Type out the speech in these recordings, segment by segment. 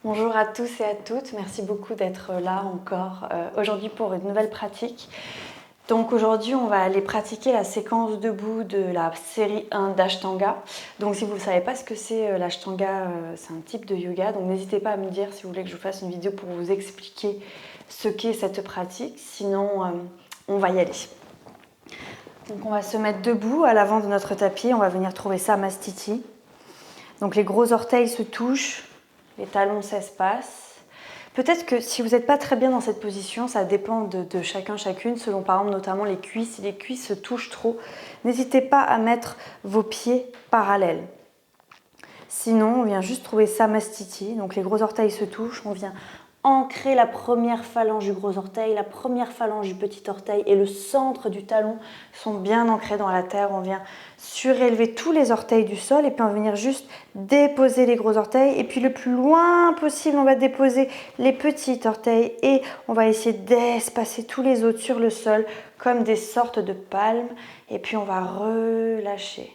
Bonjour à tous et à toutes, merci beaucoup d'être là encore aujourd'hui pour une nouvelle pratique. Donc aujourd'hui on va aller pratiquer la séquence debout de la série 1 d'Ashtanga. Donc si vous ne savez pas ce que c'est l'Ashtanga, c'est un type de yoga, donc n'hésitez pas à me dire si vous voulez que je vous fasse une vidéo pour vous expliquer ce qu'est cette pratique, sinon on va y aller. Donc on va se mettre debout à l'avant de notre tapis, on va venir trouver Samastiti. Donc les gros orteils se touchent, les talons s'espacent. Peut-être que si vous n'êtes pas très bien dans cette position, ça dépend de chacun, chacune, selon par exemple notamment les cuisses. Si les cuisses se touchent trop, n'hésitez pas à mettre vos pieds parallèles. Sinon, on vient juste trouver Samastiti, donc les gros orteils se touchent, on vient ancrer la première phalange du gros orteil, la première phalange du petit orteil et le centre du talon sont bien ancrés dans la terre. On vient surélever tous les orteils du sol et puis on va venir juste déposer les gros orteils et puis le plus loin possible on va déposer les petits orteils et on va essayer d'espacer tous les autres sur le sol comme des sortes de palmes et puis on va relâcher.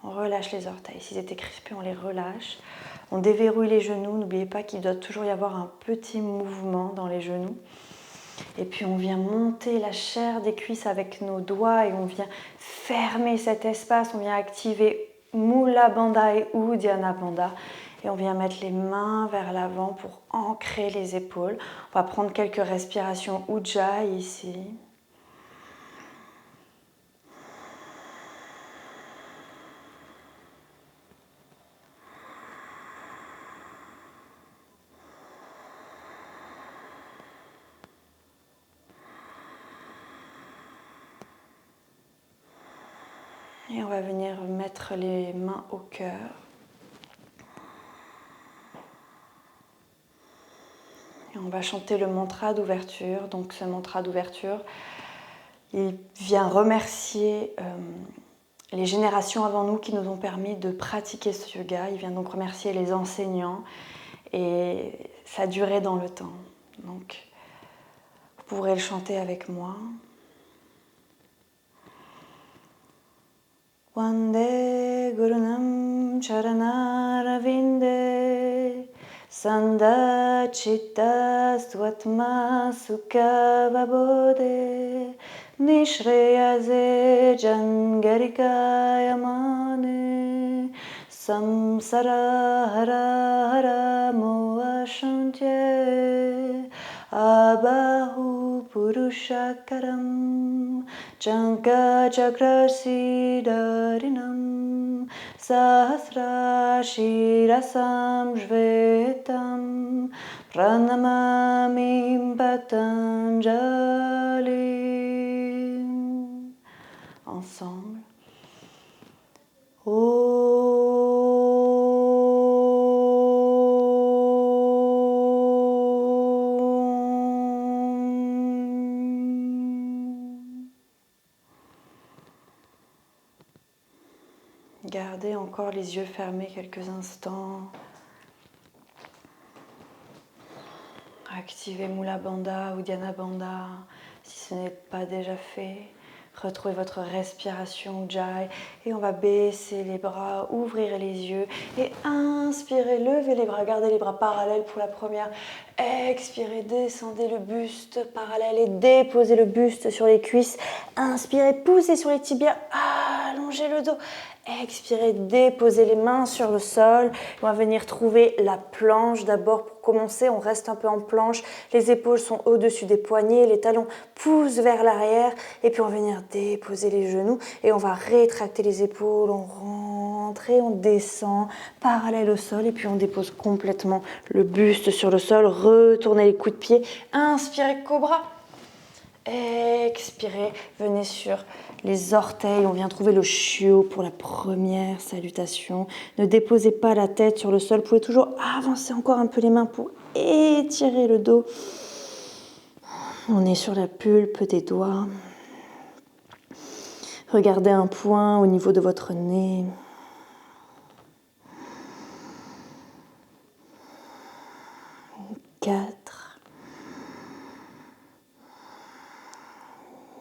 On relâche les orteils. S'ils étaient crispés, on les relâche. On déverrouille les genoux. N'oubliez pas qu'il doit toujours y avoir un petit mouvement dans les genoux. Et puis on vient monter la chair des cuisses avec nos doigts et on vient fermer cet espace. On vient activer Mula Bandha et Uddiyana Bandha. Et on vient mettre les mains vers l'avant pour ancrer les épaules. On va prendre quelques respirations Ujjayi ici. Et on va venir mettre les mains au cœur. Et on va chanter le mantra d'ouverture. Donc ce mantra d'ouverture, il vient remercier les générations avant nous qui nous ont permis de pratiquer ce yoga. Il vient donc remercier les enseignants et sa durée dans le temps. Donc vous pourrez le chanter avec moi. Vande Gurunam Charanaravinda Sanda Chitta Swatma Sukha Vabodhe Nishreyaze Jangarika Yamane Samsara Hara Hara Moha Shantye Abahu Purushakaram Chanka Chakrasidarinam Sahasra Shirasam Shvetam Pranamami Patanjali. Ensemble. Gardez encore les yeux fermés quelques instants. Activez Mula Bandha ou Uddiyana Bandha si ce n'est pas déjà fait. Retrouvez votre respiration Ujjayi et on va baisser les bras, ouvrir les yeux et inspirez, levez les bras, gardez les bras parallèles pour la première. Expirez, descendez le buste parallèle et déposez le buste sur les cuisses. Inspirez, poussez sur les tibias, allongez le dos. Expirez, déposez les mains sur le sol. On va venir trouver la planche d'abord pour commencer. On reste un peu en planche. Les épaules sont au-dessus des poignets. Les talons poussent vers l'arrière. Et puis on va venir déposer les genoux. Et on va rétracter les épaules. On rentre et on descend parallèle au sol. Et puis on dépose complètement le buste sur le sol. Retournez les coups de pied. Inspirez, cobra. Expirez, venez sur les orteils, on vient trouver le chiot pour la première salutation. Ne déposez pas la tête sur le sol, vous pouvez toujours avancer encore un peu les mains pour étirer le dos. On est sur la pulpe des doigts. Regardez un point au niveau de votre nez. Quatre.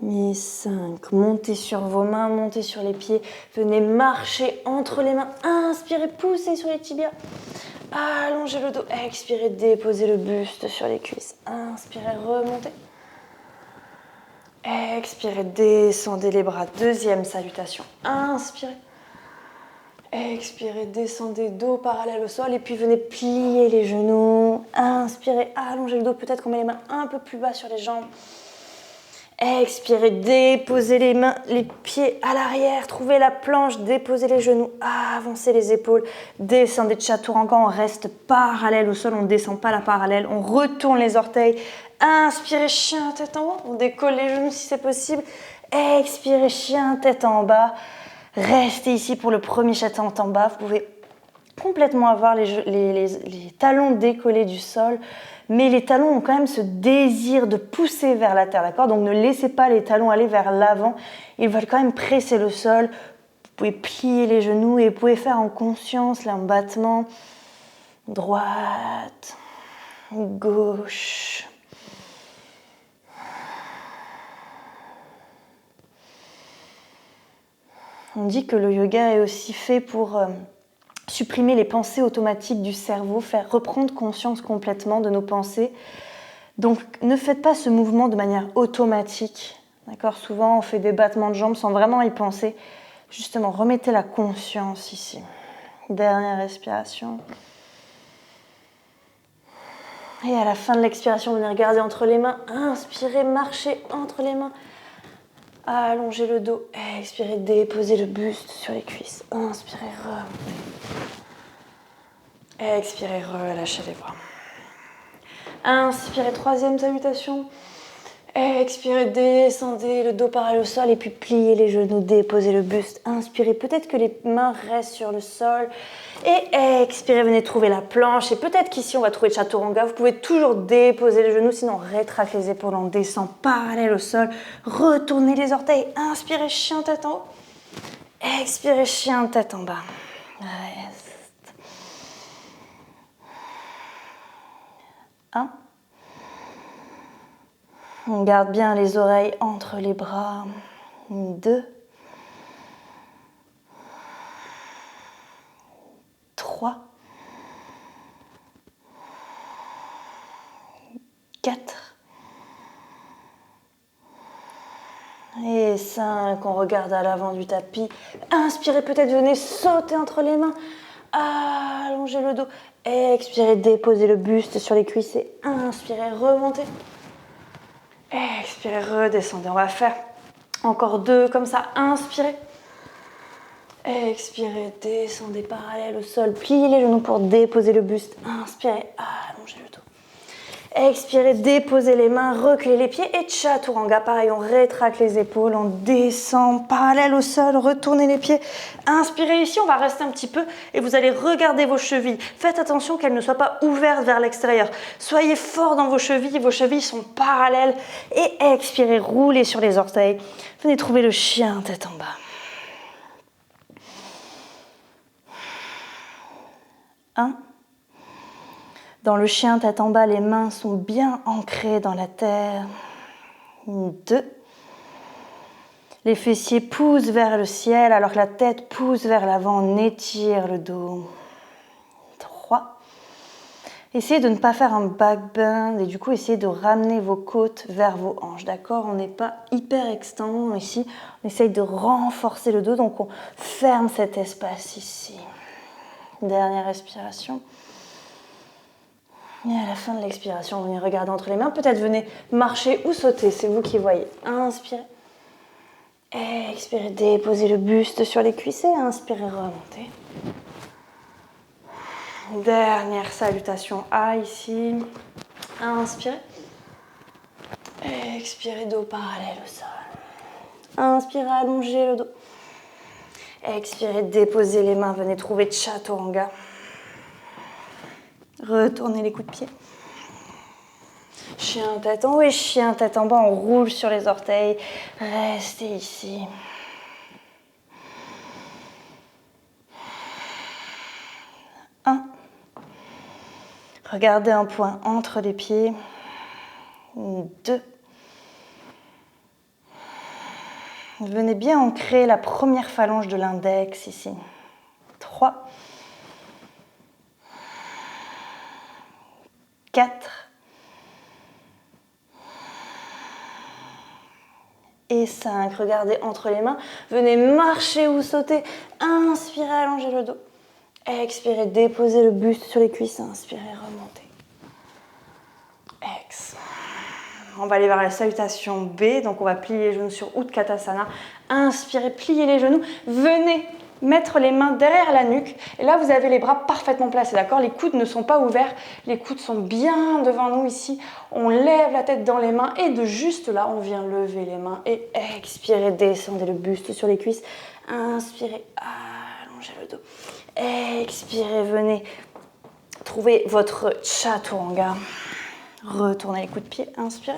Et 5. Montez sur vos mains, montez sur les pieds. Venez marcher entre les mains. Inspirez, poussez sur les tibias. Allongez le dos. Expirez, déposez le buste sur les cuisses. Inspirez, remontez. Expirez, descendez les bras. Deuxième salutation. Inspirez. Expirez, descendez, dos parallèle au sol. Et puis venez plier les genoux. Inspirez, allongez le dos. Peut-être qu'on met les mains un peu plus bas sur les jambes. Expirez, déposez les mains, les pieds à l'arrière, trouvez la planche, déposez les genoux, avancez les épaules, descendez de chaturanga, on reste parallèle au sol, on ne descend pas la parallèle, on retourne les orteils, inspirez, chien, tête en haut, on décolle les genoux si c'est possible, expirez, chien, tête en bas, restez ici pour le premier chien en bas, vous pouvez complètement avoir les talons décollés du sol, mais les talons ont quand même ce désir de pousser vers la terre, d'accord? Donc ne laissez pas les talons aller vers l'avant, ils veulent quand même presser le sol. Vous pouvez plier les genoux et vous pouvez faire en conscience là, un battement droite, gauche. On dit que le yoga est aussi fait pour supprimer les pensées automatiques du cerveau, faire reprendre conscience complètement de nos pensées. Donc ne faites pas ce mouvement de manière automatique. D'accord ? Souvent on fait des battements de jambes sans vraiment y penser. Justement, remettez la conscience ici. Dernière respiration. Et à la fin de l'expiration, venez regarder entre les mains. Inspirez, marchez entre les mains. Allongez le dos. Expirez, déposez le buste sur les cuisses. Inspirez, remontez. Expirez, relâchez les bras. Inspirez, troisième salutation. Expirez, descendez le dos parallèle au sol et puis pliez les genoux, déposez le buste. Inspirez, peut-être que les mains restent sur le sol. Et expirez, venez trouver la planche. Et peut-être qu'ici on va trouver chaturanga. Vous pouvez toujours déposer les genoux, sinon on rétracte les épaules, on descend parallèle au sol. Retournez les orteils. Inspirez, chien tête en haut. Expirez, chien tête en bas. Reste. 1. On garde bien les oreilles entre les bras. 2. 3. 4. Et 5. On regarde à l'avant du tapis. Inspirez, peut-être venez sauter entre les mains. Allongez le dos. Expirez, déposez le buste sur les cuisses et inspirez, remontez. Expirez, redescendez. On va faire encore 2 comme ça. Inspirez. Expirez, descendez parallèle au sol. Pliez les genoux pour déposer le buste. Inspirez, allongez le dos. Expirez, déposez les mains, reculez les pieds et chaturanga. Pareil, on rétracte les épaules, on descend parallèle au sol, retournez les pieds. Inspirez ici, on va rester un petit peu et vous allez regarder vos chevilles. Faites attention qu'elles ne soient pas ouvertes vers l'extérieur. Soyez fort dans vos chevilles sont parallèles. Et expirez, roulez sur les orteils. Venez trouver le chien tête en bas. Dans le chien tête en bas, les mains sont bien ancrées dans la terre. 2. Les fessiers poussent vers le ciel alors que la tête pousse vers l'avant. On étire le dos. 3. Essayez de ne pas faire un back bend et du coup essayez de ramener vos côtes vers vos hanches. D'accord ? On n'est pas hyper extend ici. On essaye de renforcer le dos, donc on ferme cet espace ici. Dernière respiration. Et à la fin de l'expiration, venez regarder entre les mains. Peut-être venez marcher ou sauter, c'est vous qui voyez. Inspirez. Expirez, déposez le buste sur les cuisses et inspirez, remontez. Dernière salutation A ici. Inspirez. Expirez, dos parallèle au sol. Inspirez, allongez le dos. Expirez, déposez les mains, venez trouver chaturanga. Retournez les coups de pied. Chien tête en haut et chien tête en bas. On roule sur les orteils. Restez ici. Regardez un point entre les pieds. 2. Venez bien ancrer la première phalange de l'index ici. 3. 4 et 5. Regardez entre les mains. Venez marcher ou sauter. Inspirez, allongez le dos. Expirez, déposez le buste sur les cuisses. Inspirez, remontez. Ex. On va aller vers la salutation B. Donc on va plier les genoux sur Utkatasana. Inspirez, pliez les genoux. Venez mettre les mains derrière la nuque. Et là, vous avez les bras parfaitement placés, d'accord? Les coudes ne sont pas ouverts. Les coudes sont bien devant nous ici. On lève la tête dans les mains. Et de juste là, on vient lever les mains. Et expirez, descendez le buste sur les cuisses. Inspirez, allongez le dos. Expirez, venez trouver votre Chaturanga. Retournez les coups de pied. Inspirez.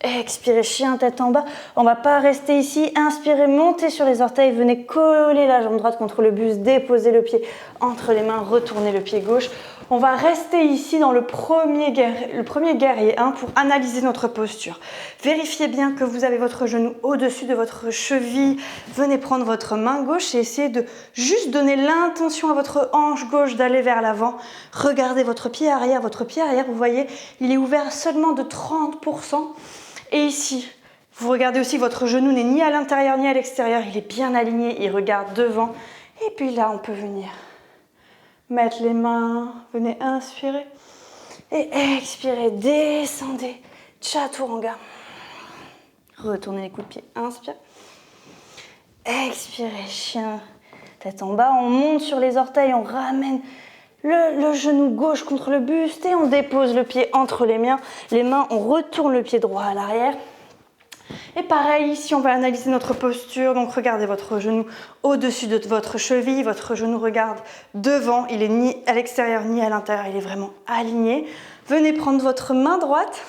Expirez, chien tête en bas. On ne va pas rester ici. Inspirez, montez sur les orteils. Venez coller la jambe droite contre le buste. Déposez le pied entre les mains. Retournez le pied gauche. On va rester ici dans le premier guerrier pour analyser notre posture. Vérifiez bien que vous avez votre genou au-dessus de votre cheville. Venez prendre votre main gauche et essayez de juste donner l'intention à votre hanche gauche d'aller vers l'avant. Regardez votre pied arrière. Votre pied arrière, vous voyez, il est ouvert seulement de 30%. Et ici, vous regardez aussi, votre genou n'est ni à l'intérieur ni à l'extérieur. Il est bien aligné, il regarde devant. Et puis là, on peut venir mettre les mains. Venez inspirer. Et expirez, descendez. Chaturanga. Retournez les coups de pied. Inspire. Expirez, chien. Tête en bas, on monte sur les orteils, on ramène le genou gauche contre le buste et on dépose le pied entre les mains. On retourne le pied droit à l'arrière. Et pareil, ici, on va analyser notre posture. Donc, regardez votre genou au-dessus de votre cheville. Votre genou regarde devant. Il est ni à l'extérieur ni à l'intérieur. Il est vraiment aligné. Venez prendre votre main droite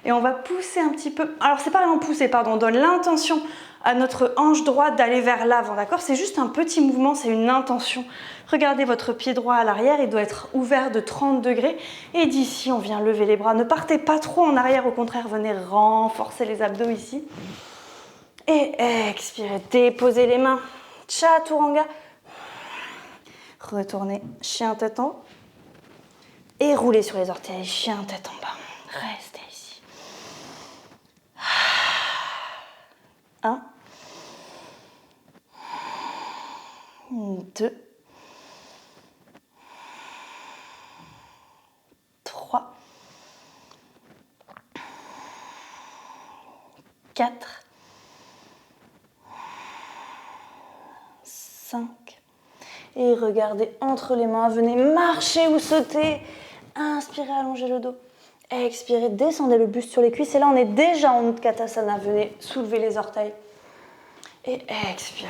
et on va pousser un petit peu. Alors, c'est pas vraiment pousser, pardon. On donne l'intention à notre hanche droite d'aller vers l'avant, d'accord? C'est juste un petit mouvement, c'est une intention. Regardez votre pied droit à l'arrière, il doit être ouvert de 30 degrés. Et d'ici, on vient lever les bras. Ne partez pas trop en arrière, au contraire, venez renforcer les abdos ici. Et expirez, déposez les mains. Chaturanga. Retournez, chien tête en haut. Et roulez sur les orteils, chien tête en bas. Restez ici. 1, 2, 3, 4, 5. Et regardez entre les mains, venez marcher ou sauter. Inspirez, allongez le dos. Expirez, descendez le buste sur les cuisses. Et là, on est déjà en Utkatasana. Venez soulever les orteils. Et expirez.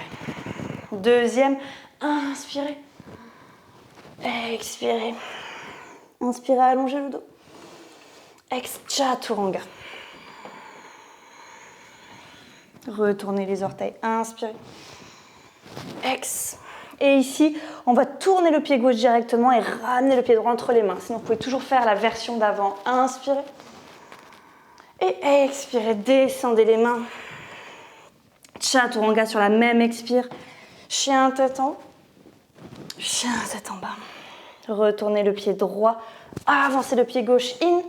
Deuxième, inspirez. Expirez. Inspirez, allongez le dos. Chaturanga. Retournez les orteils. Inspirez. Ex. Et ici, on va tourner le pied gauche directement et ramener le pied droit entre les mains. Sinon, vous pouvez toujours faire la version d'avant. Inspirez. Et expirez. Descendez les mains. Chaturanga sur la même expire. Chien tête en haut. Chien tête en bas. Retournez le pied droit. Avancez le pied gauche. In.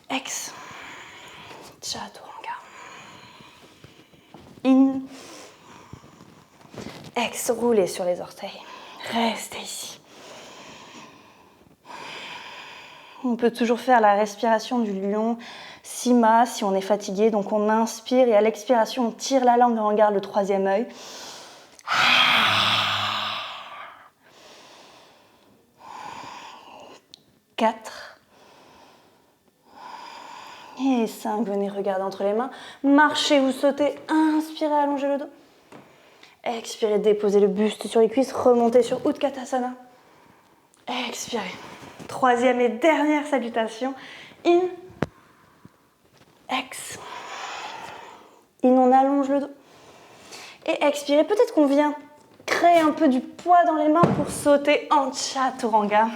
Ex. Chaturanga. In. Ex, roulez sur les orteils. Restez ici. On peut toujours faire la respiration du lion, Sima, si on est fatigué. Donc on inspire et à l'expiration, on tire la langue et on regarde le troisième œil. 4. Et 5. Venez regarder entre les mains. Marchez ou sautez. Inspirez, allongez le dos. Expirez, déposez le buste sur les cuisses, remontez sur Utkatasana. Expirez. Troisième et dernière salutation. In. Ex. In, on allonge le dos. Et expirez. Peut-être qu'on vient créer un peu du poids dans les mains pour sauter en Chaturanga.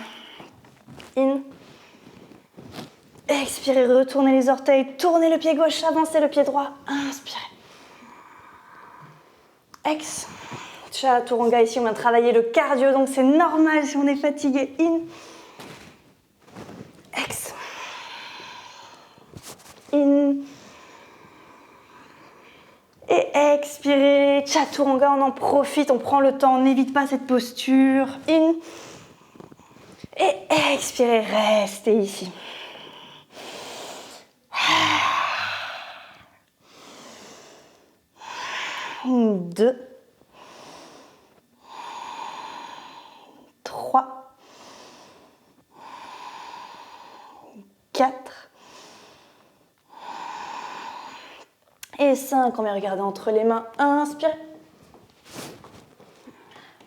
In. Expirez, retournez les orteils, tournez le pied gauche, avancez le pied droit. Inspirez. Ex. Chaturanga, ici on va travailler le cardio, donc c'est normal si on est fatigué. In. Ex. In. Et expirez. Chaturanga, on en profite, on prend le temps, on n'évite pas cette posture. In. Et expirez, restez ici. 2, 3, 4 et 5. On va regarder entre les mains. Inspirez.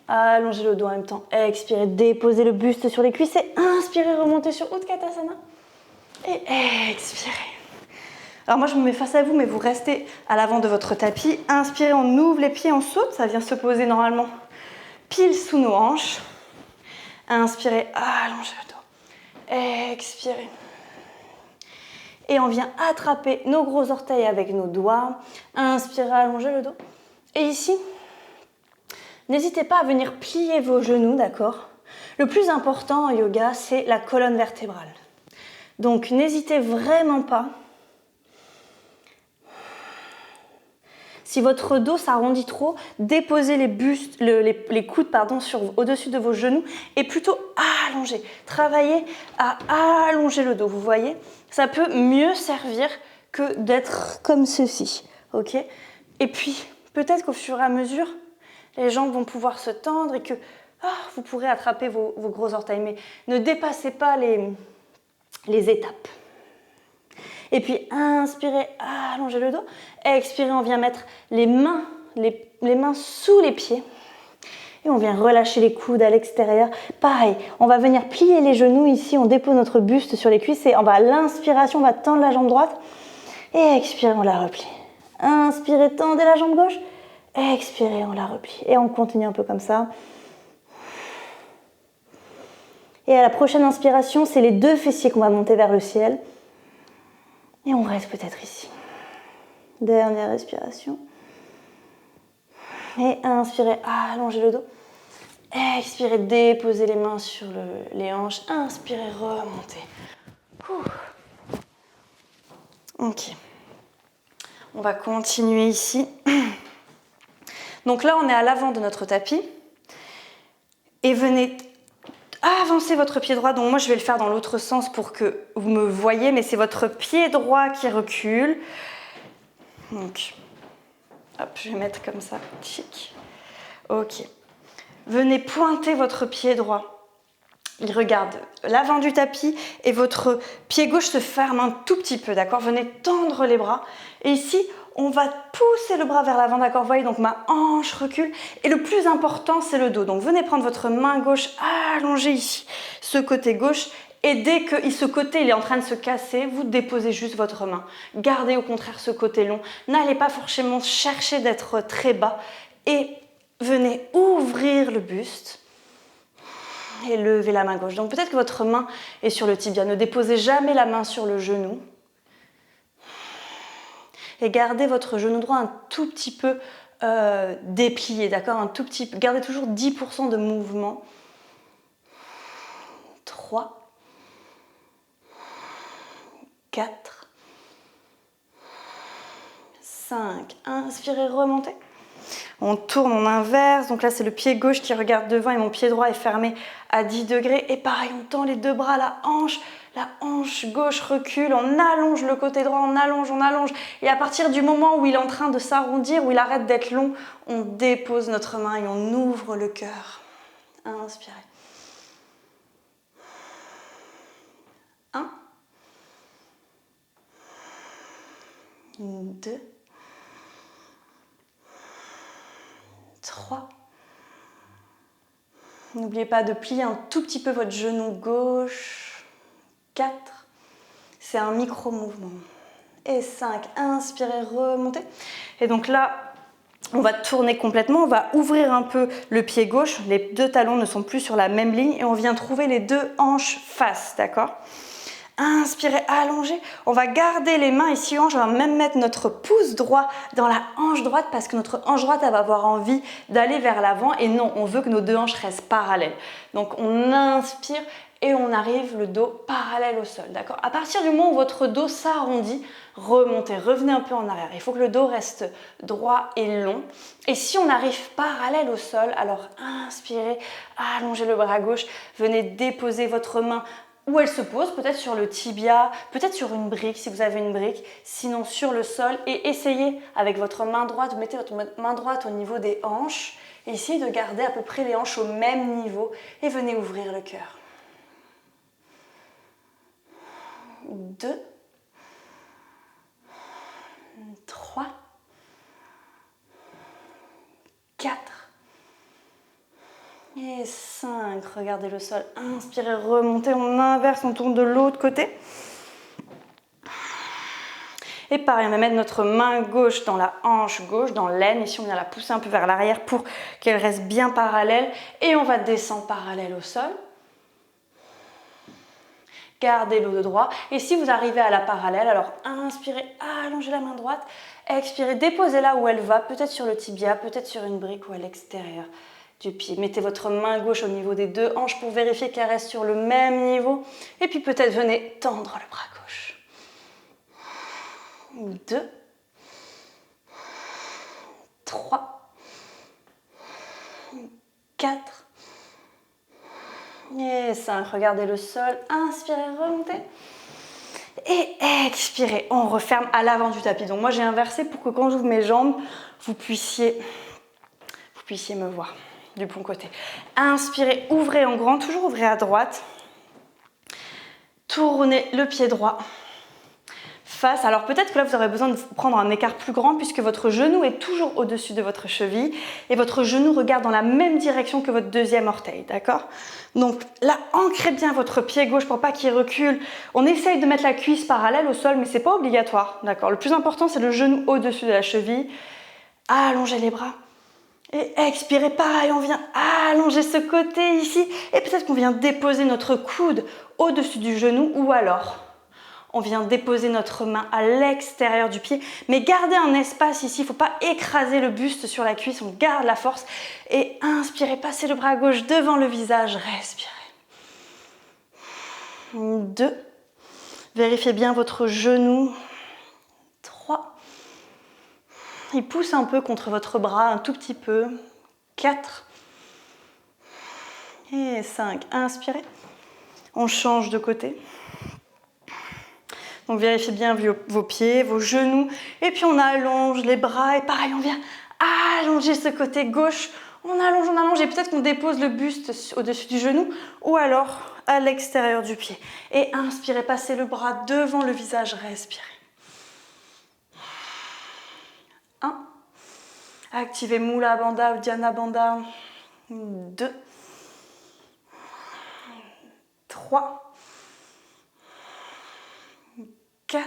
Allongez le dos en même temps. Expirez, déposez le buste sur les cuisses et inspirez, remontez sur Utkatasana. Et expirez. Alors moi je me mets face à vous, mais vous restez à l'avant de votre tapis. Inspirez, on ouvre les pieds, on saute. Ça vient se poser normalement pile sous nos hanches. Inspirez, allongez le dos. Expirez. Et on vient attraper nos gros orteils avec nos doigts. Inspirez, allongez le dos. Et ici, n'hésitez pas à venir plier vos genoux, d'accord? Le plus important en yoga, c'est la colonne vertébrale. Donc n'hésitez vraiment pas. Si votre dos s'arrondit trop, déposez les coudes au-dessus de vos genoux et plutôt allongez. Travaillez à allonger le dos, vous voyez? Ça peut mieux servir que d'être comme ceci, ok? Et puis, peut-être qu'au fur et à mesure, les jambes vont pouvoir se tendre et que vous pourrez attraper vos gros orteils. Mais ne dépassez pas les étapes. Et puis, inspirez, allongez le dos. Expirez, on vient mettre les mains sous les pieds. Et on vient relâcher les coudes à l'extérieur. Pareil, on va venir plier les genoux ici. On dépose notre buste sur les cuisses. Et à l'inspiration, on va tendre la jambe droite. Et expirez, on la replie. Inspirez, tendez la jambe gauche. Expirez, on la replie. Et on continue un peu comme ça. Et à la prochaine inspiration, c'est les deux fessiers qu'on va monter vers le ciel. Et on reste peut-être ici. Dernière respiration. Et inspirez, allongez le dos. Expirez, déposez les mains sur les hanches. Inspirez, remontez. Ok. On va continuer ici. Donc là, on est à l'avant de notre tapis. Et venez avancer votre pied droit. Donc moi, je vais le faire dans l'autre sens pour que vous me voyez. Mais c'est votre pied droit qui recule. Donc, hop, je vais mettre comme ça. Chic. Ok. Venez pointer votre pied droit. Il regarde l'avant du tapis et votre pied gauche se ferme un tout petit peu, d'accord? Venez tendre les bras. Et ici, on va pousser le bras vers l'avant, d'accord? Vous voyez, donc ma hanche recule. Et le plus important, c'est le dos. Donc venez prendre votre main gauche, allongez ici, ce côté gauche. Et dès que ce côté il est en train de se casser, vous déposez juste votre main. Gardez au contraire ce côté long. N'allez pas forcément chercher d'être très bas. Et venez ouvrir le buste. Et levez la main gauche. Donc peut-être que votre main est sur le tibia. Ne déposez jamais la main sur le genou. Et gardez votre genou droit un tout petit peu déplié, d'accord? Un tout petit peu. Gardez toujours 10% de mouvement. 3, 4, 5. Inspirez, remontez. On tourne, on inverse. Donc là, c'est le pied gauche qui regarde devant et mon pied droit est fermé à 10 degrés. Et pareil, on tend les deux bras, la hanche gauche recule, on allonge le côté droit, on allonge. Et à partir du moment où il est en train de s'arrondir, où il arrête d'être long, on dépose notre main et on ouvre le cœur. Inspirez. 1, 2, 3. N'oubliez pas de plier un tout petit peu votre genou gauche. 4. C'est un micro-mouvement. Et 5. Inspirez, remontez. Et donc là, on va tourner complètement. On va ouvrir un peu le pied gauche. Les deux talons ne sont plus sur la même ligne. Et on vient trouver les deux hanches face, d'accord? Inspirez, allongez. On va garder les mains ici, hanche. On va même mettre notre pouce droit dans la hanche droite parce que notre hanche droite, elle va avoir envie d'aller vers l'avant. Et non, on veut que nos deux hanches restent parallèles. Donc, on inspire et on arrive le dos parallèle au sol, d'accord? À partir du moment où votre dos s'arrondit, remontez, revenez un peu en arrière. Il faut que le dos reste droit et long. Et si on arrive parallèle au sol, alors inspirez, allongez le bras gauche, venez déposer votre main où elle se pose, peut-être sur le tibia, peut-être sur une brique si vous avez une brique, sinon sur le sol, et essayez avec votre main droite, mettez votre main droite au niveau des hanches, et essayez de garder à peu près les hanches au même niveau, et venez ouvrir le cœur. 2, 3, 4, et 5, regardez le sol, inspirez, remontez, on inverse, on tourne de l'autre côté. Et pareil, on va mettre notre main gauche dans la hanche gauche, dans l'aine, ici on vient la pousser un peu vers l'arrière pour qu'elle reste bien parallèle, et on va descendre parallèle au sol. Gardez le dos droit, et si vous arrivez à la parallèle, alors inspirez, allongez la main droite, expirez, déposez là où elle va, peut-être sur le tibia, peut-être sur une brique ou à l'extérieur du pied. Mettez votre main gauche au niveau des deux hanches pour vérifier qu'elle reste sur le même niveau. Et puis peut-être venez tendre le bras gauche. 2, 3, 4 et 5. Regardez le sol. Inspirez, remontez. Et expirez. On referme à l'avant du tapis. Donc moi j'ai inversé pour que quand j'ouvre mes jambes, vous puissiez me voir du bon côté. Inspirez, ouvrez en grand, toujours ouvrez à droite. Tournez le pied droit. Face. Alors peut-être que là vous aurez besoin de prendre un écart plus grand puisque votre genou est toujours au-dessus de votre cheville et votre genou regarde dans la même direction que votre deuxième orteil, d'accord? Donc là, ancrez bien votre pied gauche pour pas qu'il recule. On essaye de mettre la cuisse parallèle au sol, mais c'est pas obligatoire, d'accord? Le plus important, c'est le genou au-dessus de la cheville. Allongez les bras. Et expirez, pareil, on vient allonger ce côté ici. Et peut-être qu'on vient déposer notre coude au-dessus du genou ou alors on vient déposer notre main à l'extérieur du pied. Mais gardez un espace ici, il ne faut pas écraser le buste sur la cuisse, on garde la force. Et inspirez, passez le bras gauche devant le visage, respirez. 2, vérifiez bien votre genou. 3, il pousse un peu contre votre bras, un tout petit peu. 4 et 5, inspirez. On change de côté. Donc vérifiez bien vos pieds, vos genoux. Et puis on allonge les bras. Et pareil, on vient allonger ce côté gauche. On allonge. Et peut-être qu'on dépose le buste au-dessus du genou. Ou alors à l'extérieur du pied. Et inspirez, passez le bras devant le visage. Respirez. 1. Activez Mula Bandha ou Dhyana Bandha. 2. 3. 4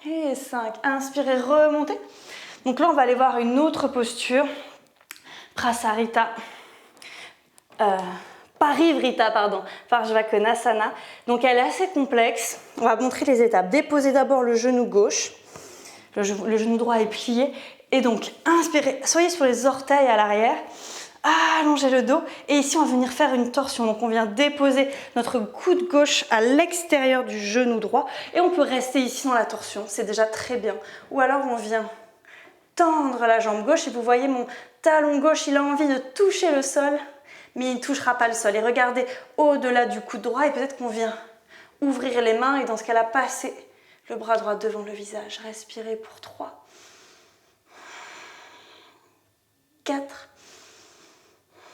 et 5. Inspirez, remontez. Donc là, on va aller voir une autre posture. Prasarita. Parivrita, pardon. Parsvakonasana. Donc elle est assez complexe. On va montrer les étapes. Déposez d'abord le genou gauche. Le genou droit est plié. Et donc, inspirez. Soyez sur les orteils à l'arrière. Allongez le dos et ici on va venir faire une torsion, donc on vient déposer notre coude gauche à l'extérieur du genou droit et on peut rester ici dans la torsion, c'est déjà très bien. Ou alors on vient tendre la jambe gauche et vous voyez mon talon gauche, il a envie de toucher le sol mais il ne touchera pas le sol. Et regardez au-delà du coude droit et peut-être qu'on vient ouvrir les mains et dans ce cas-là passer le bras droit devant le visage. Respirez pour 3, 4.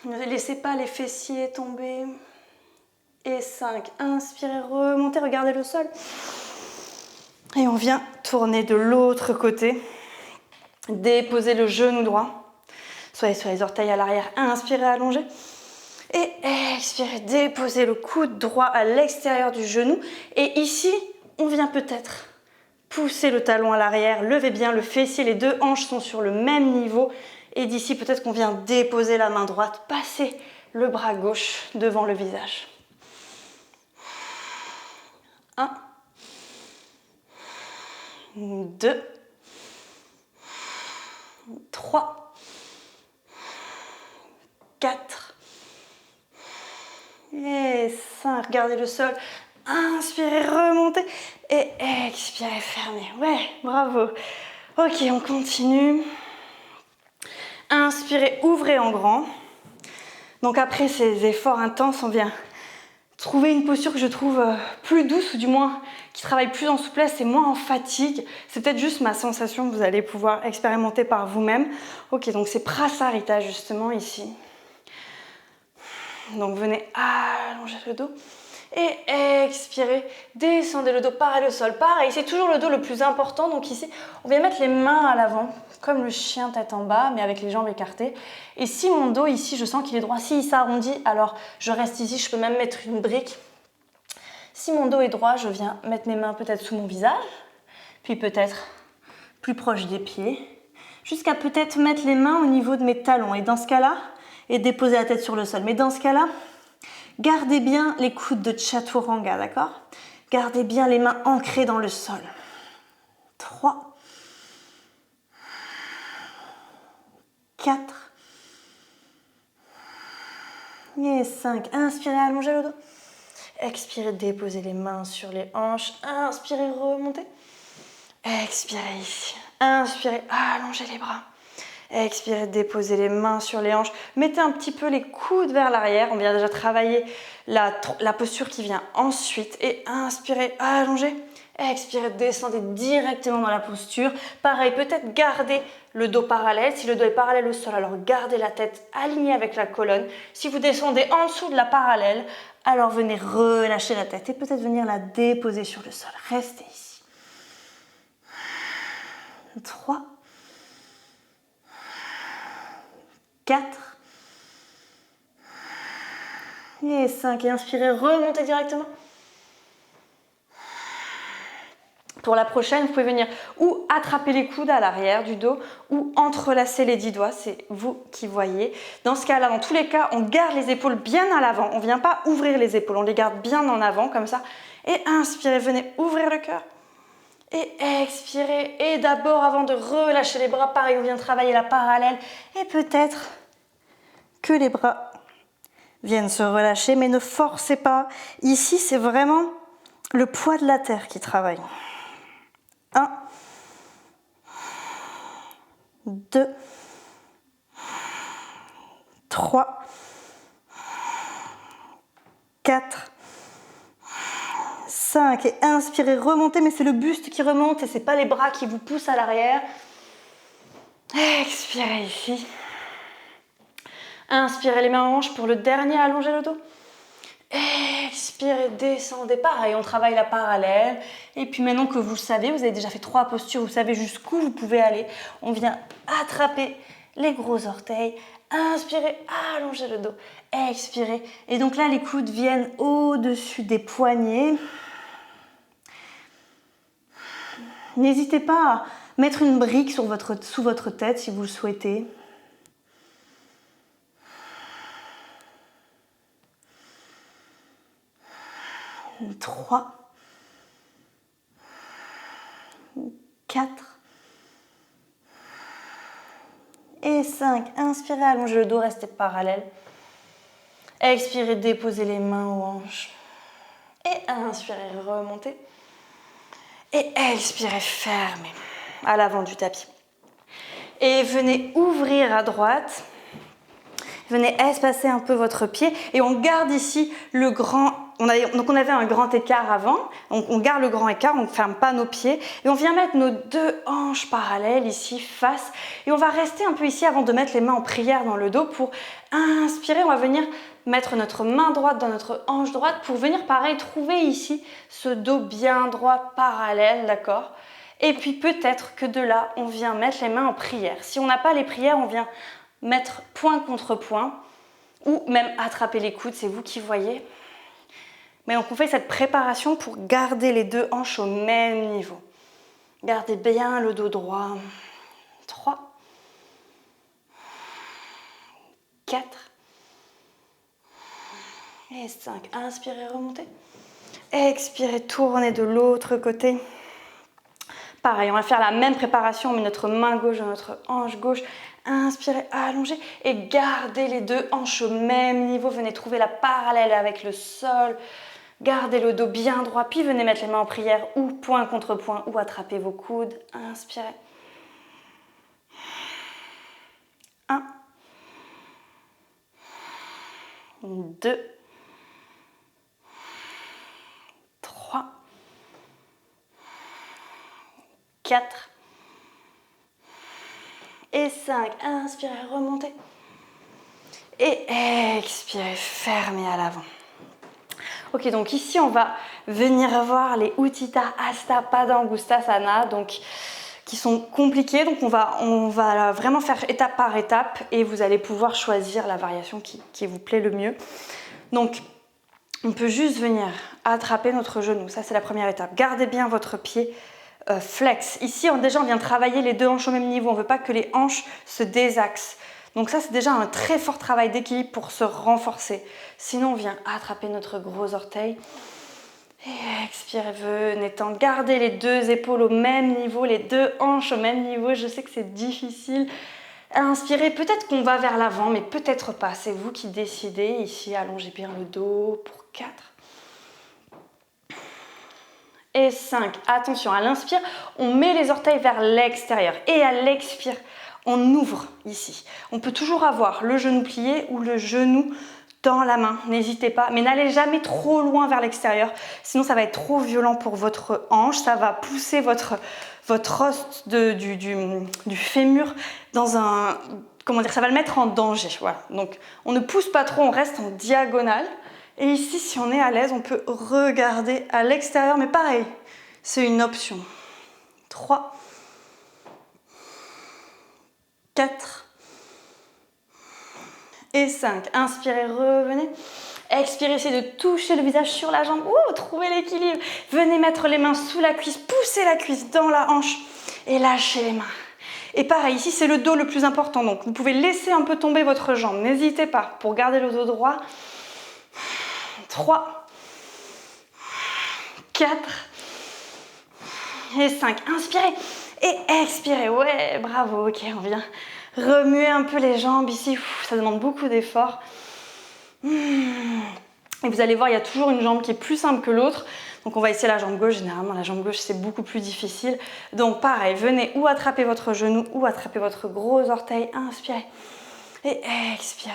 Ne laissez pas les fessiers tomber. Et 5. Inspirez, remontez, regardez le sol. Et on vient tourner de l'autre côté. Déposez le genou droit. Soyez sur les orteils à l'arrière. Inspirez, allongez. Et expirez, déposez le coude droit à l'extérieur du genou. Et ici, on vient peut-être pousser le talon à l'arrière. Levez bien le fessier. Les deux hanches sont sur le même niveau. Et d'ici, peut-être qu'on vient déposer la main droite, passer le bras gauche devant le visage. 1, 2, 3, 4 Et 5, regardez le sol. Inspirez, remontez. Et expirez, fermez. Ouais, bravo. Ok, on continue. Inspirez, ouvrez en grand. Donc après ces efforts intenses, on vient trouver une posture que je trouve plus douce, ou du moins qui travaille plus en souplesse et moins en fatigue. C'est peut-être juste ma sensation que vous allez pouvoir expérimenter par vous-même. Ok, donc c'est Prasarita justement ici. Donc venez allonger le dos et expirez, descendez le dos, pareil le sol. Pareil, c'est toujours le dos le plus important. Donc ici, on vient mettre les mains à l'avant, comme le chien tête en bas, mais avec les jambes écartées. Et si mon dos ici, je sens qu'il est droit, s'il s'arrondit, alors je reste ici, je peux même mettre une brique. Si mon dos est droit, je viens mettre mes mains peut-être sous mon visage, puis peut-être plus proche des pieds, jusqu'à peut-être mettre les mains au niveau de mes talons. Et dans ce cas-là, et déposer la tête sur le sol. Mais dans ce cas-là, gardez bien les coudes de Chaturanga, d'accord? Gardez bien les mains ancrées dans le sol. 3, 4 et 5. Inspirez, allongez le dos. Expirez, déposez les mains sur les hanches. Inspirez, remontez. Expirez ici. Inspirez, allongez les bras. Expirez, déposez les mains sur les hanches. Mettez un petit peu les coudes vers l'arrière. On vient déjà travailler la posture qui vient ensuite. Et inspirez, allongez. Expirez, descendez directement dans la posture. Pareil, peut-être gardez le dos parallèle. Si le dos est parallèle au sol, alors gardez la tête alignée avec la colonne. Si vous descendez en dessous de la parallèle, alors venez relâcher la tête et peut-être venir la déposer sur le sol. Restez ici. 3, 4 et 5. Et inspirez, remontez directement. Pour la prochaine, vous pouvez venir ou attraper les coudes à l'arrière du dos ou entrelacer les 10 doigts, c'est vous qui voyez. Dans ce cas-là, dans tous les cas, on garde les épaules bien à l'avant. On ne vient pas ouvrir les épaules, on les garde bien en avant comme ça. Et inspirez, venez ouvrir le cœur. Et expirez. Et d'abord, avant de relâcher les bras, pareil, on vient travailler la parallèle. Et peut-être que les bras viennent se relâcher, mais ne forcez pas. Ici, c'est vraiment le poids de la terre qui travaille. 1, 2, 3, 4, 5. Et inspirez, remontez, mais c'est le buste qui remonte et ce n'est pas les bras qui vous poussent à l'arrière. Expirez ici. Inspirez les mains en hanche pour le dernier, allongez le dos. Expirez, descendez, pareil, on travaille la parallèle. Et puis maintenant que vous le savez, vous avez déjà fait 3 postures, vous savez jusqu'où vous pouvez aller. On vient attraper les gros orteils. Inspirez, allongez le dos. Expirez. Et donc là, les coudes viennent au-dessus des poignets. N'hésitez pas à mettre une brique sous votre tête si vous le souhaitez. 3, 4 et 5. Inspirez, allongez le dos, restez parallèle. Expirez, déposez les mains aux hanches. Et inspirez, remontez. Et expirez, fermez à l'avant du tapis. Et venez ouvrir à droite. Venez espacer un peu votre pied et on garde ici le grand. Donc on avait un grand écart avant, on garde le grand écart, on ne ferme pas nos pieds et on vient mettre nos 2 hanches parallèles ici face et on va rester un peu ici avant de mettre les mains en prière dans le dos pour inspirer. On va venir mettre notre main droite dans notre hanche droite pour venir pareil trouver ici ce dos bien droit parallèle, d'accord? Et puis peut-être que de là on vient mettre les mains en prière. Si on n'a pas les prières, on vient mettre point contre point ou même attraper les coudes, c'est vous qui voyez. Mais donc on fait cette préparation pour garder les 2 hanches au même niveau. Gardez bien le dos droit. 3, 4 et 5. Inspirez, remontez. Expirez, tournez de l'autre côté. Pareil, on va faire la même préparation, on met notre main gauche dans notre hanche gauche. Inspirez, allongez et gardez les deux hanches au même niveau. Venez trouver la parallèle avec le sol. Gardez le dos bien droit, puis venez mettre les mains en prière ou point contre point ou attrapez vos coudes. Inspirez. 1, 2, 3, 4 et 5. Inspirez, remontez. Et expirez, fermez à l'avant. Ok, donc ici, on va venir voir les Utthita Hasta Padangusthasana, donc qui sont compliqués. Donc, on va vraiment faire étape par étape et vous allez pouvoir choisir la variation qui vous plaît le mieux. Donc, on peut juste venir attraper notre genou. Ça, c'est la première étape. Gardez bien votre pied flex. Ici, déjà, on vient travailler les deux hanches au même niveau. On ne veut pas que les hanches se désaxent. Donc ça, c'est déjà un très fort travail d'équilibre pour se renforcer. Sinon, on vient attraper notre gros orteil. Et expirez, venez tendre. Gardez les deux épaules au même niveau, les deux hanches au même niveau. Je sais que c'est difficile. Inspirez, peut-être qu'on va vers l'avant, mais peut-être pas. C'est vous qui décidez. Ici, allongez bien le dos pour 4. Et 5. Attention, à l'inspire, on met les orteils vers l'extérieur. Et à l'expire, on ouvre ici. On peut toujours avoir le genou plié ou le genou dans la main. N'hésitez pas, mais n'allez jamais trop loin vers l'extérieur. Sinon, ça va être trop violent pour votre hanche. Ça va pousser votre os du fémur dans un... Comment dire, ça va le mettre en danger. Voilà. Donc, on ne pousse pas trop, on reste en diagonale. Et ici, si on est à l'aise, on peut regarder à l'extérieur, mais pareil, c'est une option. 3, 4 et 5. Inspirez, revenez. Expirez, essayez de toucher le visage sur la jambe. Ouh, trouvez l'équilibre. Venez mettre les mains sous la cuisse, poussez la cuisse dans la hanche et lâchez les mains. Et pareil, ici, c'est le dos le plus important. Donc, vous pouvez laisser un peu tomber votre jambe. N'hésitez pas pour garder le dos droit. 3, 4 et 5. Inspirez et expirez. Ouais, bravo. Ok, on vient remuer un peu les jambes ici. Ça demande beaucoup d'efforts. Et vous allez voir, il y a toujours une jambe qui est plus simple que l'autre. Donc on va essayer la jambe gauche. Généralement, la jambe gauche, c'est beaucoup plus difficile. Donc pareil, venez ou attraper votre genou ou attraper votre gros orteil. Inspirez et expirez.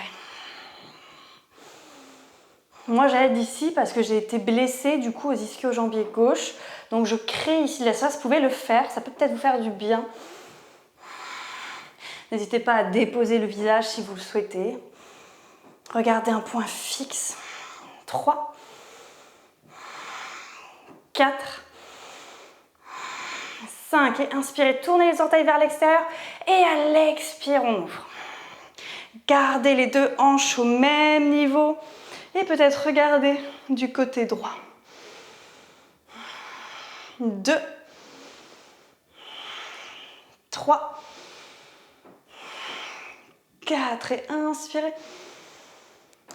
Moi, j'aide ici parce que j'ai été blessée du coup aux ischio-jambiers gauche. Donc, je crée ici l'espace. Vous pouvez le faire. Ça peut peut-être vous faire du bien. N'hésitez pas à déposer le visage si vous le souhaitez. Regardez un point fixe. 3, 4, 5. Et inspirez. Tournez les orteils vers l'extérieur. Et à l'expire, on ouvre. Gardez les deux hanches au même niveau. Et peut-être regarder du côté droit. 2, 3, 4 et inspirez.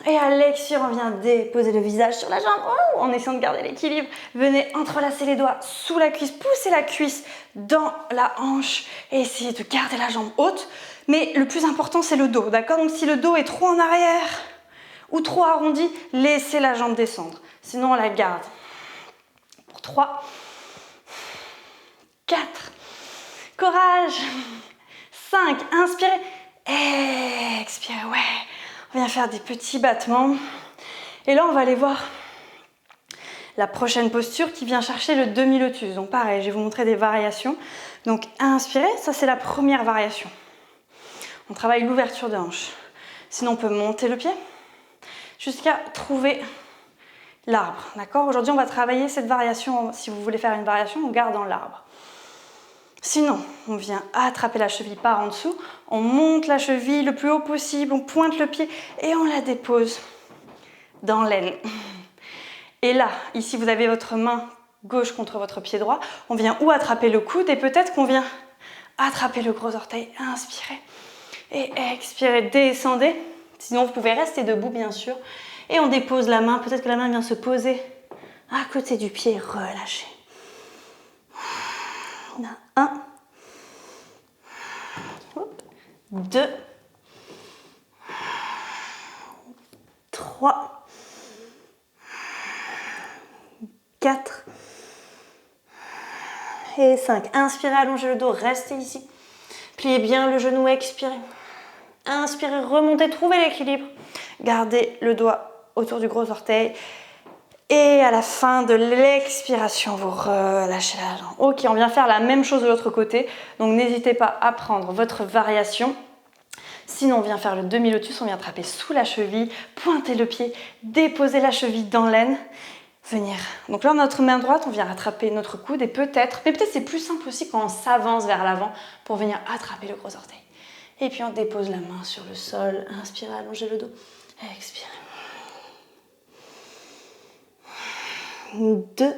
Et à l'expire, on vient déposer le visage sur la jambe en essayant de garder l'équilibre. Venez entrelacer les doigts sous la cuisse, poussez la cuisse dans la hanche et essayez de garder la jambe haute. Mais le plus important, c'est le dos, d'accord? Donc si le dos est trop en arrière ou trop arrondi, laissez la jambe descendre. Sinon, on la garde. Pour 3, 4, courage, 5, inspirez, expirez, ouais. On vient faire des petits battements. Et là, on va aller voir la prochaine posture qui vient chercher le demi-lotus. Donc pareil, je vais vous montrer des variations. Donc inspirez, ça c'est la première variation. On travaille l'ouverture de hanche. Sinon, on peut monter le pied jusqu'à trouver l'arbre. D'accord? Aujourd'hui, on va travailler cette variation. Si vous voulez faire une variation, on garde dans l'arbre. Sinon, on vient attraper la cheville par en dessous, on monte la cheville le plus haut possible, on pointe le pied et on la dépose dans l'aine. Et là, ici, vous avez votre main gauche contre votre pied droit. On vient ou attraper le coude et peut-être qu'on vient attraper le gros orteil. Inspirez et expirez, descendez. Sinon, vous pouvez rester debout, bien sûr. Et on dépose la main. Peut-être que la main vient se poser à côté du pied. Relâchez. 1, 2, 3, 4 et 5. Inspirez, allongez le dos, restez ici. Pliez bien le genou, expirez. Inspirez, remontez, trouvez l'équilibre. Gardez le doigt autour du gros orteil. Et à la fin de l'expiration, vous relâchez la jambe. Ok, on vient faire la même chose de l'autre côté. Donc n'hésitez pas à prendre votre variation. Sinon, on vient faire le demi-lotus, on vient attraper sous la cheville, pointer le pied, déposer la cheville dans l'aine. Venir. Donc là, notre main droite, on vient attraper notre coude et peut-être, mais peut-être c'est plus simple aussi quand on s'avance vers l'avant pour venir attraper le gros orteil. Et puis on dépose la main sur le sol. Inspirez, allongez le dos. Expirez. 2,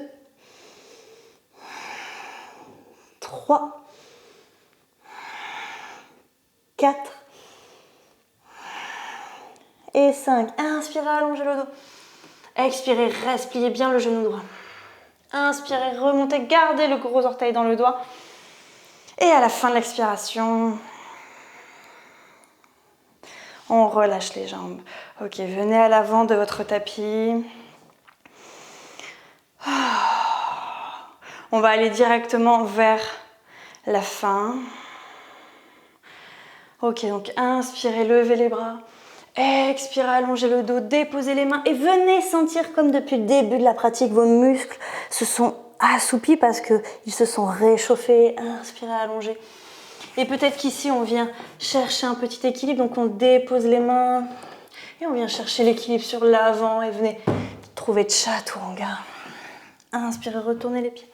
3, 4 et 5. Inspirez, allongez le dos. Expirez, reste, pliez bien le genou droit. Inspirez, remontez, gardez le gros orteil dans le doigt. Et à la fin de l'expiration, on relâche les jambes. Ok, venez à l'avant de votre tapis. On va aller directement vers la fin. Ok, donc inspirez, levez les bras. Expirez, allongez le dos, déposez les mains et venez sentir comme depuis le début de la pratique, vos muscles se sont assouplis parce qu'ils se sont réchauffés. Inspirez, allongez. Et peut-être qu'ici, on vient chercher un petit équilibre, donc on dépose les mains et on vient chercher l'équilibre sur l'avant et venez trouver Chaturanga. Inspirez, retournez les pieds.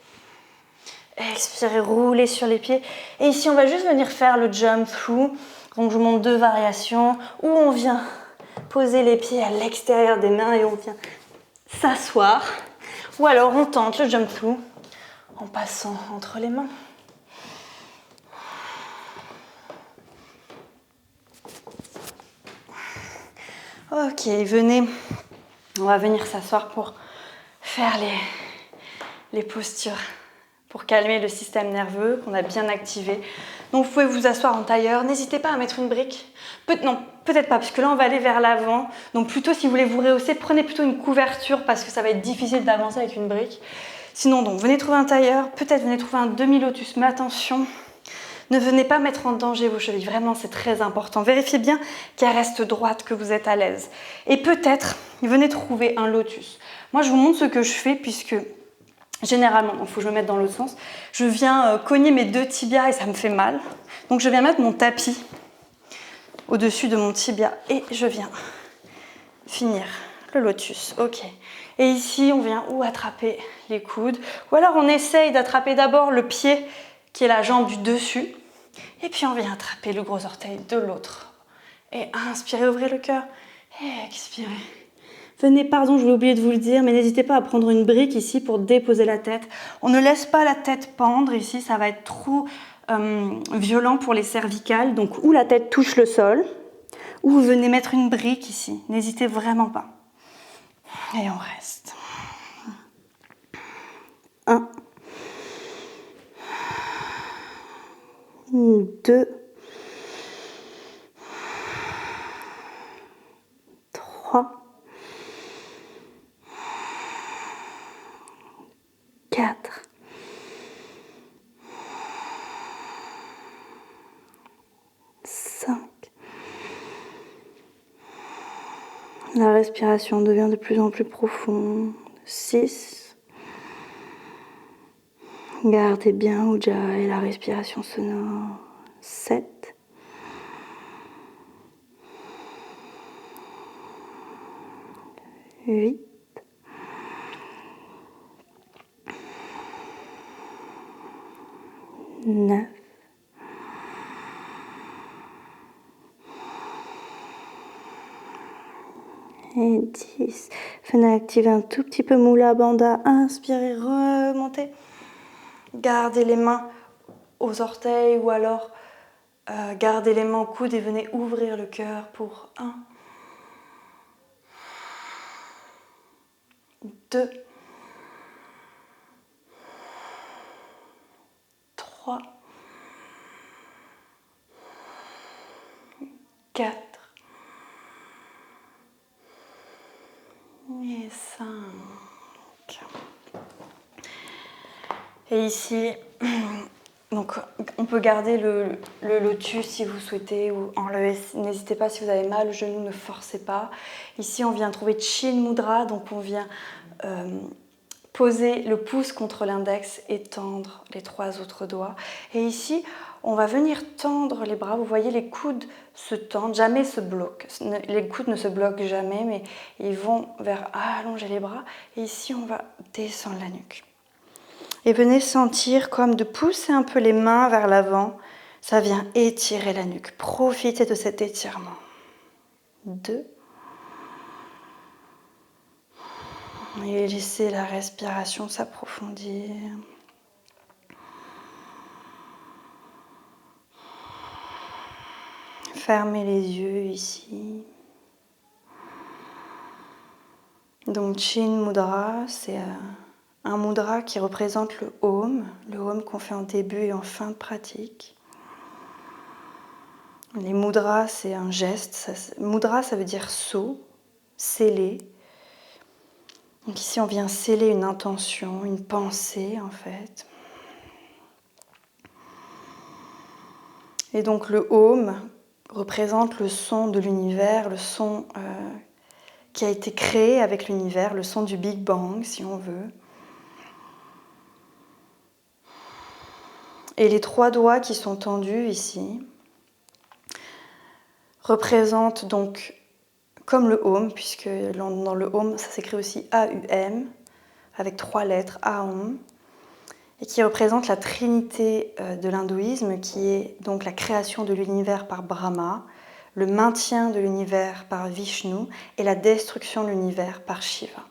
Expirez, roulez sur les pieds. Et ici, on va juste venir faire le jump through. Donc, je vous montre deux variations où on vient poser les pieds à l'extérieur des mains et on vient s'asseoir. Ou alors, on tente le jump through en passant entre les mains. Ok, venez. On va venir s'asseoir pour faire les postures, pour calmer le système nerveux qu'on a bien activé. Donc vous pouvez vous asseoir en tailleur. N'hésitez pas à mettre une brique. Non, peut-être pas, parce que là on va aller vers l'avant. Donc plutôt si vous voulez vous rehausser, prenez plutôt une couverture parce que ça va être difficile d'avancer avec une brique. Sinon, donc venez trouver un tailleur. Peut-être venez trouver un demi-lotus, mais attention. Ne venez pas mettre en danger vos chevilles, vraiment c'est très important. Vérifiez bien qu'elles restent droites, que vous êtes à l'aise. Et peut-être, venez trouver un lotus. Moi je vous montre ce que je fais puisque généralement, il faut que je me mette dans l'autre sens, je viens cogner mes deux tibias et ça me fait mal. Donc je viens mettre mon tapis au-dessus de mon tibia et je viens finir le lotus. Ok. Et ici on vient ou attraper les coudes ou alors on essaye d'attraper d'abord le pied qui est la jambe du dessus. Et puis on vient attraper le gros orteil de l'autre. Et inspirez, ouvrez le cœur. Et expirez. Venez, pardon, je vais oublier de vous le dire, mais n'hésitez pas à prendre une brique ici pour déposer la tête. On ne laisse pas la tête pendre ici, ça va être trop violent pour les cervicales. Donc ou la tête touche le sol, ou vous venez mettre une brique ici. N'hésitez vraiment pas. Et on reste. 1. 2, 3, 4, 5. La respiration devient de plus en plus profonde. 6. Gardez bien Ujjayi et la respiration sonore. 7. 8. 9. Et 10. Venez activer un tout petit peu Mula Bandha. Inspirez, remontez. Gardez les mains aux orteils ou alors gardez les mains au coude et venez ouvrir le cœur pour 1, 2, 3, 4 et 5. Et ici, donc, on peut garder le lotus si vous souhaitez ou enlever. N'hésitez pas si vous avez mal au genou, ne forcez pas. Ici, on vient trouver Chin Mudra, donc on vient poser le pouce contre l'index et tendre les 3 autres doigts. Et ici, on va venir tendre les bras. Vous voyez, les coudes se tendent, jamais se bloquent. Les coudes ne se bloquent jamais, mais ils vont vers allonger les bras. Et ici, on va descendre la nuque. Et venez sentir comme de pousser un peu les mains vers l'avant. Ça vient étirer la nuque. Profitez de cet étirement. 2. Et laissez la respiration s'approfondir. Fermez les yeux ici. Donc Chin Mudra, c'est un mudra qui représente le Om qu'on fait en début et en fin de pratique. Les mudras, c'est un geste. Mudra, ça veut dire sceau, sceller. Donc ici, on vient sceller une intention, une pensée en fait. Et donc le Om représente le son de l'univers, le son qui a été créé avec l'univers, le son du Big Bang si on veut. Et les 3 doigts qui sont tendus ici représentent donc comme le Om, puisque dans le Om, ça s'écrit aussi A-U-M, avec 3 lettres, A-O-M, et qui représente la trinité de l'hindouisme, qui est donc la création de l'univers par Brahma, le maintien de l'univers par Vishnu et la destruction de l'univers par Shiva.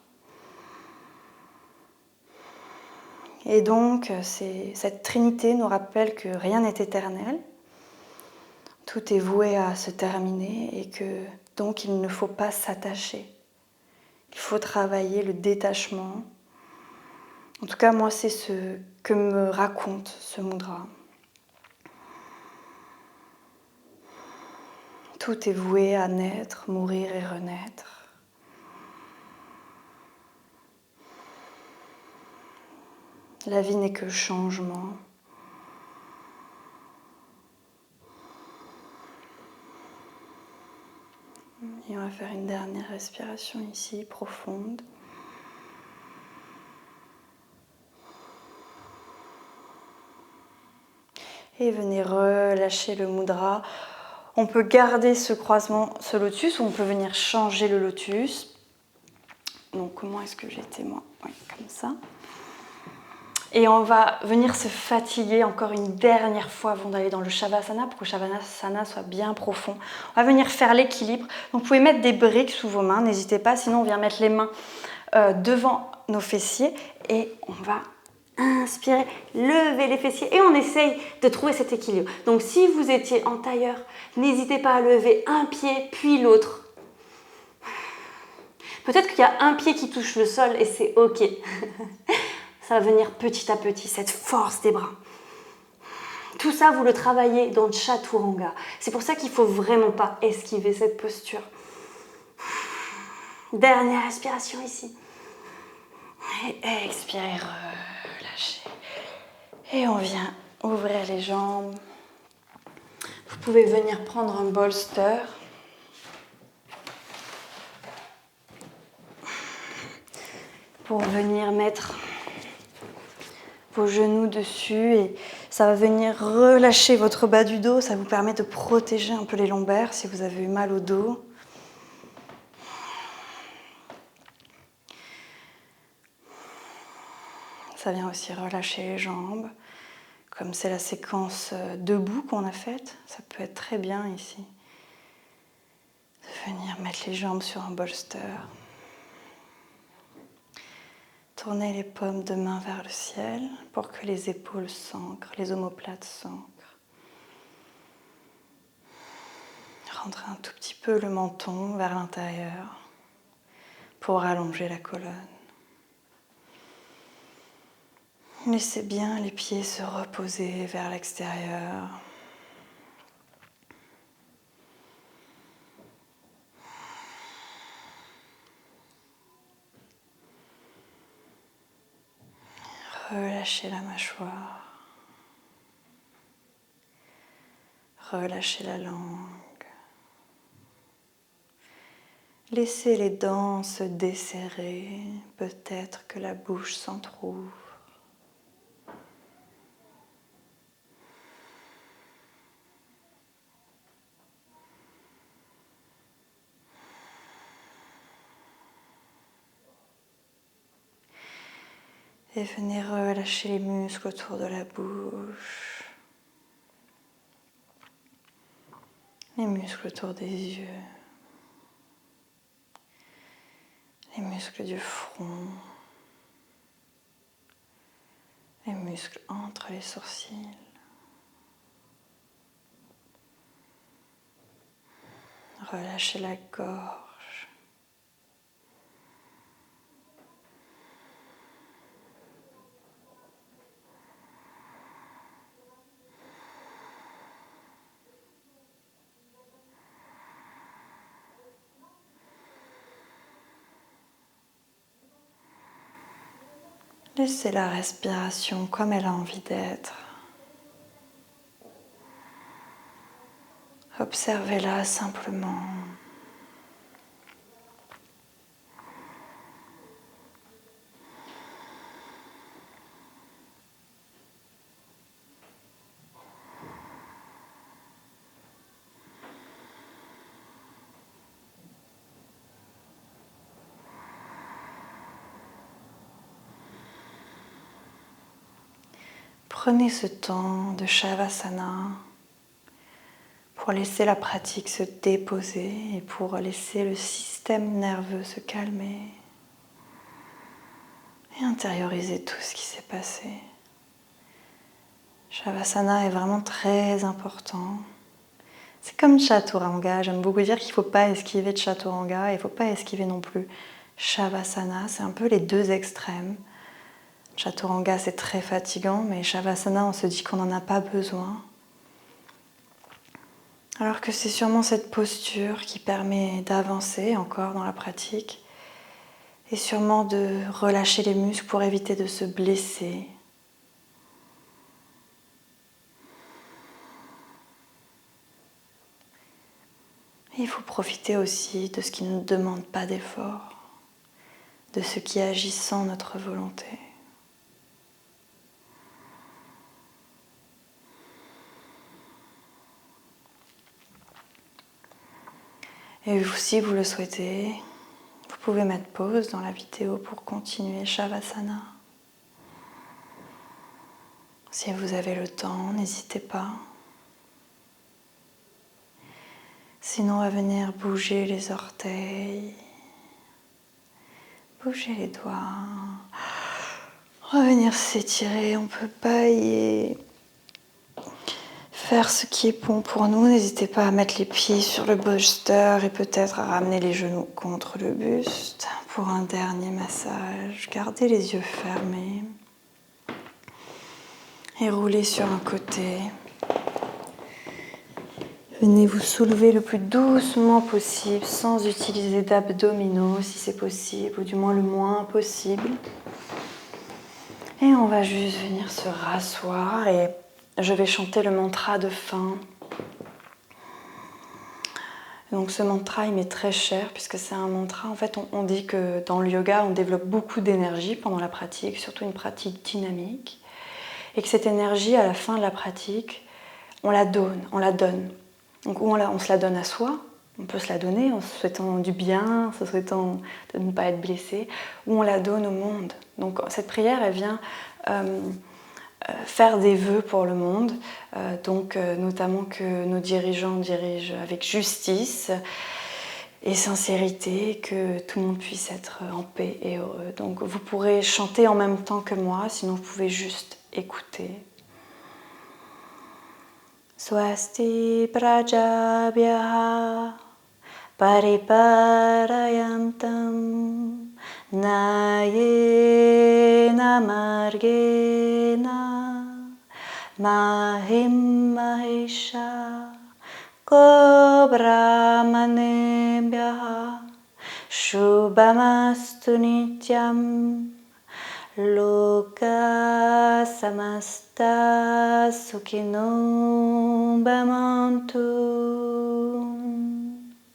Et donc, cette trinité nous rappelle que rien n'est éternel, tout est voué à se terminer et que donc il ne faut pas s'attacher. Il faut travailler le détachement. En tout cas, moi, c'est ce que me raconte ce mudra. Tout est voué à naître, mourir et renaître. La vie n'est que changement. Et on va faire une dernière respiration ici, profonde. Et venez relâcher le mudra. On peut garder ce croisement, ce lotus, ou on peut venir changer le lotus. Donc comment est-ce que j'étais moi? Oui, comme ça. Et on va venir se fatiguer encore une dernière fois avant d'aller dans le Shavasana pour que le Shavasana soit bien profond. On va venir faire l'équilibre. Donc vous pouvez mettre des briques sous vos mains, n'hésitez pas, sinon on vient mettre les mains devant nos fessiers et on va inspirer, lever les fessiers et on essaye de trouver cet équilibre. Donc si vous étiez en tailleur, n'hésitez pas à lever un pied puis l'autre. Peut-être qu'il y a un pied qui touche le sol et c'est ok. Ça va venir petit à petit, cette force des bras. Tout ça, vous le travaillez dans le Chaturanga. C'est pour ça qu'il ne faut vraiment pas esquiver cette posture. Dernière respiration ici. Et expirez, relâchez. Et on vient ouvrir les jambes. Vous pouvez venir prendre un bolster. Pour venir mettre vos genoux dessus et ça va venir relâcher votre bas du dos. Ça vous permet de protéger un peu les lombaires si vous avez eu mal au dos. Ça vient aussi relâcher les jambes. Comme c'est la séquence debout qu'on a faite, ça peut être très bien ici. De venir mettre les jambes sur un bolster. Tournez les paumes de main vers le ciel pour que les épaules s'ancrent, les omoplates s'ancrent. Rentrez un tout petit peu le menton vers l'intérieur pour allonger la colonne. Laissez bien les pieds se reposer vers l'extérieur. Relâchez la mâchoire. Relâchez la langue. Laissez les dents se desserrer. Peut-être que la bouche s'entrouvre. Et venez relâcher les muscles autour de la bouche. Les muscles autour des yeux. Les muscles du front. Les muscles entre les sourcils. Relâchez la gorge. Laissez la respiration comme elle a envie d'être. Observez-la simplement. Prenez ce temps de Shavasana pour laisser la pratique se déposer et pour laisser le système nerveux se calmer et intérioriser tout ce qui s'est passé. Shavasana est vraiment très important. C'est comme Chaturanga, j'aime beaucoup dire qu'il ne faut pas esquiver de Chaturanga et il ne faut pas esquiver non plus Shavasana, c'est un peu les deux extrêmes. Chaturanga c'est très fatigant, mais Shavasana on se dit qu'on n'en a pas besoin. Alors que c'est sûrement cette posture qui permet d'avancer encore dans la pratique et sûrement de relâcher les muscles pour éviter de se blesser. Et il faut profiter aussi de ce qui ne demande pas d'effort, de ce qui agit sans notre volonté. Et si vous le souhaitez, vous pouvez mettre pause dans la vidéo pour continuer Shavasana. Si vous avez le temps, n'hésitez pas. Sinon, on va venir bouger les orteils, bouger les doigts. On va venir s'étirer, on peut bailler. Faire ce qui est bon pour nous. N'hésitez pas à mettre les pieds sur le bolster et peut-être à ramener les genoux contre le buste pour un dernier massage. Gardez les yeux fermés et roulez sur un côté. Venez vous soulever le plus doucement possible sans utiliser d'abdominaux si c'est possible, ou du moins le moins possible. Et on va juste venir se rasseoir et je vais chanter le mantra de fin. Donc ce mantra, il m'est très cher puisque c'est un mantra. En fait, on dit que dans le yoga, on développe beaucoup d'énergie pendant la pratique, surtout une pratique dynamique. Et que cette énergie, à la fin de la pratique, on la donne. Donc on se la donne à soi, on peut se la donner en se souhaitant du bien, en se souhaitant de ne pas être blessé, ou on la donne au monde. Donc cette prière, elle vient faire des vœux pour le monde, notamment que nos dirigeants dirigent avec justice et sincérité, que tout le monde puisse être en paix et heureux. Donc vous pourrez chanter en même temps que moi, sinon vous pouvez juste écouter. Swasti prajabhyaha pariparayantam nayena margena mahim mahesha kobramanebhyaha shubhamastu nityam Loka samasta sukhino bhavantu.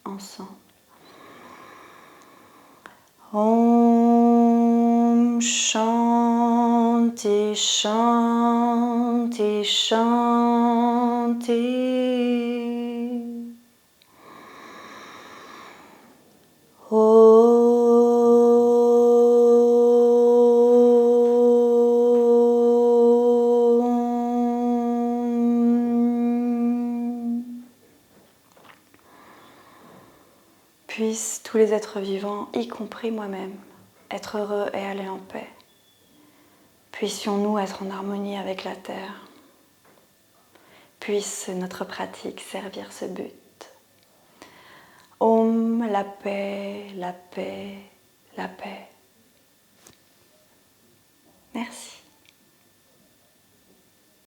Ensemble. Om Shanti Shanti Shanti. Puissent tous les êtres vivants, y compris moi-même, être heureux et aller en paix. Puissions-nous être en harmonie avec la Terre. Puisse notre pratique servir ce but. Om, la paix, la paix, la paix. Merci.